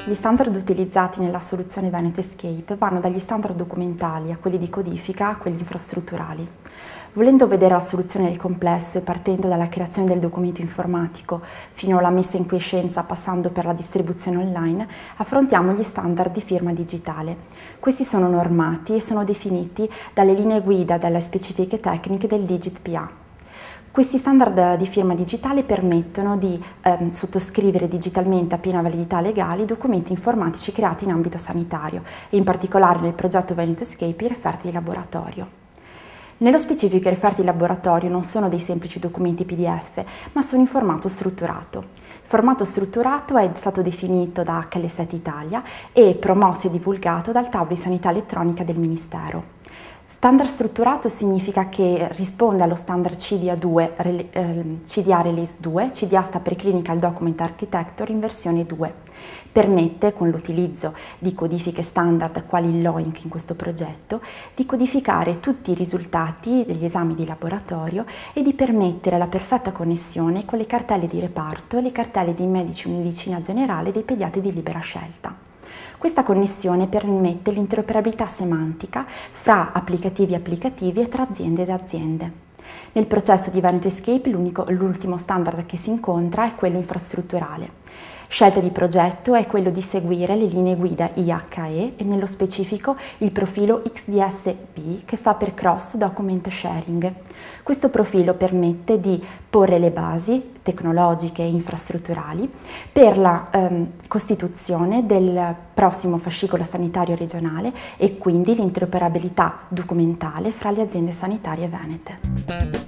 Gli standard utilizzati nella soluzione Veneto Escape vanno dagli standard documentali a quelli di codifica a quelli infrastrutturali. Volendo vedere la soluzione del complesso e partendo dalla creazione del documento informatico fino alla messa in quiescenza passando per la distribuzione online, affrontiamo gli standard di firma digitale. Questi sono normati e sono definiti dalle linee guida e dalle specifiche tecniche del DigitPA. Questi standard di firma digitale permettono di sottoscrivere digitalmente a piena validità legale i documenti informatici creati in ambito sanitario e in particolare nel progetto Veneto Escape i referti di laboratorio. Nello specifico i referti di laboratorio non sono dei semplici documenti PDF, ma sono in formato strutturato. Il formato strutturato è stato definito da HL7 Italia e promosso e divulgato dal tavolo di sanità elettronica del Ministero. Standard strutturato significa che risponde allo standard CDA2, CDA Release 2, CDA sta per Clinical Document Architecture in versione 2. Permette, con l'utilizzo di codifiche standard quali il LOINC in questo progetto, di codificare tutti i risultati degli esami di laboratorio e di permettere la perfetta connessione con le cartelle di reparto e le cartelle dei medici di medicina generale e dei pediatri di libera scelta. Questa connessione permette l'interoperabilità semantica fra applicativi e tra aziende ed aziende. Nel processo di Veneto Escape l'ultimo standard che si incontra è quello infrastrutturale. Scelta di progetto è quello di seguire le linee guida IHE e nello specifico il profilo XDSP che sta per Cross Document Sharing. Questo profilo permette di porre le basi tecnologiche e infrastrutturali per la costituzione del prossimo fascicolo sanitario regionale e quindi l'interoperabilità documentale fra le aziende sanitarie venete.